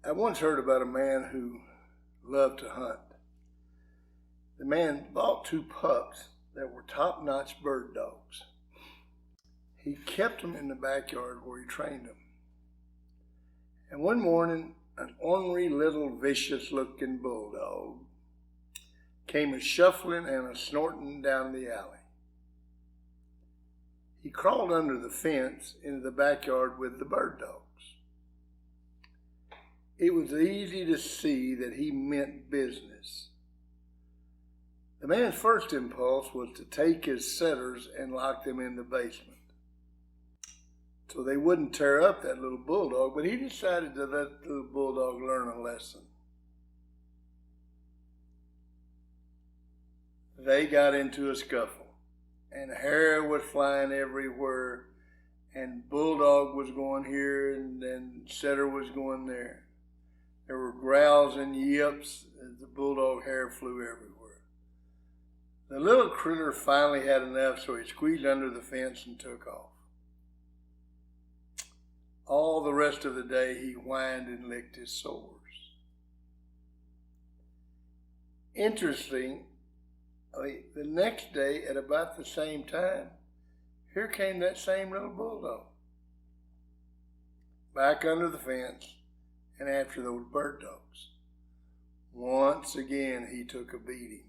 I once heard about a man who loved to hunt. The man bought two pups that were top-notch bird dogs. He kept them in the backyard where he trained them. And one morning, an ornery little vicious-looking bulldog came a shuffling and a snorting down the alley. He crawled under the fence into the backyard with the bird dogs. It was easy to see that he meant business. The man's first impulse was to take his setters and lock them in the basement so they wouldn't tear up that little bulldog, but he decided to let the little bulldog learn a lesson. They got into a scuffle, and hair was flying everywhere, and bulldog was going here, and then setter was going there. There were growls and yips as the bulldog hair flew everywhere. The little critter finally had enough, so he squeezed under the fence and took off. All the rest of the day, he whined and licked his sores. Interesting, the next day at about the same time, here came that same little bulldog. Back under the fence and after those bird dogs. Once again, he took a beating.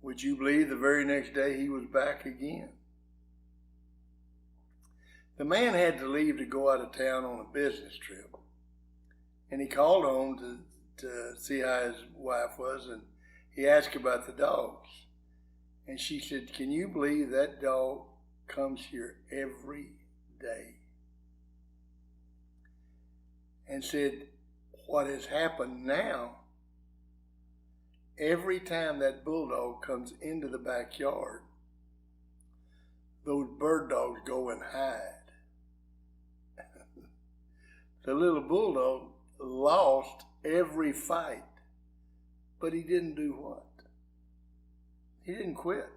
Would you believe the very next day he was back again? The man had to leave to go out of town on a business trip. And he called home to see how his wife was, and he asked about the dogs. And she said, "Can you believe that dog comes here every day?" And said, "What has happened now, every time that bulldog comes into the backyard, those bird dogs go and hide." The little bulldog lost every fight, but he didn't do what? He didn't quit.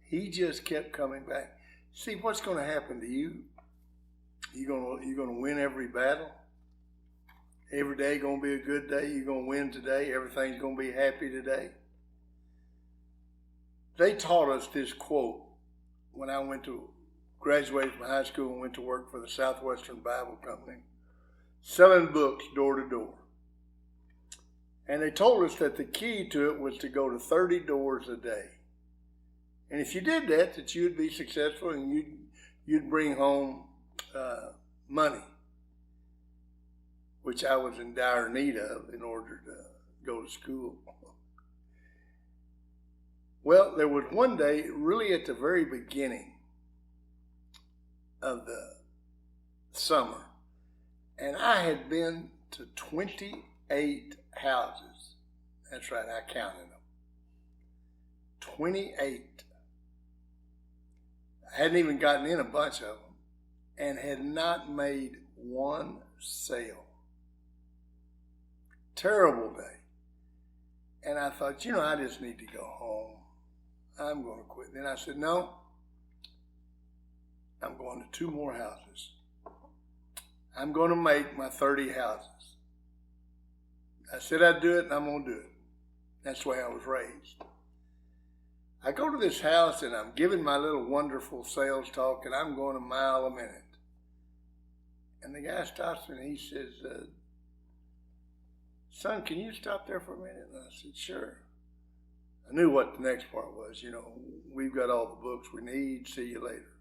He just kept coming back. See, what's going to happen to you? You're going to win every battle. Every day going to be a good day. You're going to win today. Everything's going to be happy today. They taught us this quote when I graduated from high school and went to work for the Southwestern Bible Company, selling books door to door. And they told us that the key to it was to go to 30 doors a day. And if you did that you'd be successful and you'd bring home money, which I was in dire need of in order to go to school. Well, there was one day, really at the very beginning of the summer, and I had been to 28 houses. That's right, I counted them. 28. I hadn't even gotten in a bunch of them and had not made one sale. Terrible day. And I thought, I just need to go home. I'm going to quit. Then I said, no, I'm going to 2 more houses. I'm going to make my 30 houses. I said I'd do it, and I'm going to do it. That's the way I was raised. I go to this house, and I'm giving my little wonderful sales talk, and I'm going a mile a minute. And the guy stops me, and he says, "Son, can you stop there for a minute?" And I said, "Sure." I knew what the next part was. We've got all the books we need. See you later.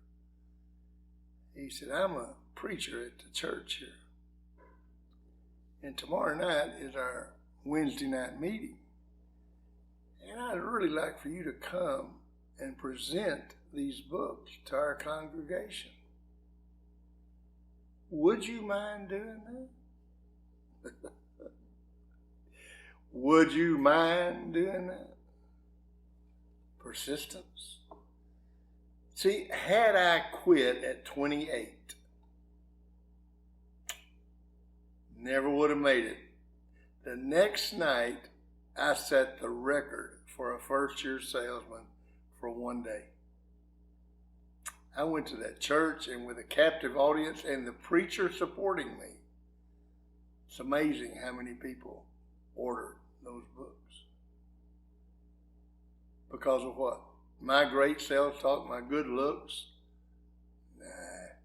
He said, "I'm a preacher at the church here. And tomorrow night is our Wednesday night meeting. And I'd really like for you to come and present these books to our congregation. Would you mind doing that?" Would you mind doing that? Persistence. See, had I quit at 28, never would have made it. The next night, I set the record for a first-year salesman for one day. I went to that church, and with a captive audience and the preacher supporting me, It's amazing how many people ordered those books. Because of what? My great self-talk, my good looks? Nah.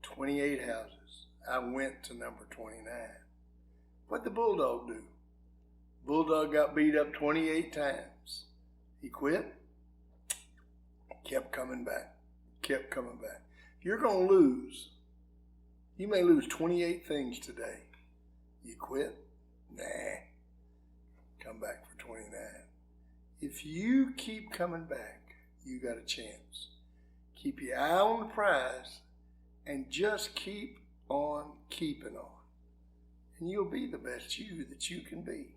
28 houses. I went to number 29. What'd the Bulldog do? Bulldog got beat up 28 times. He quit. Kept coming back. Kept coming back. You're going to lose. You may lose 28 things today. You quit? Nah. Come back for 29. If you keep coming back, you got a chance. Keep your eye on the prize and just keep on keeping on. And you'll be the best you that you can be.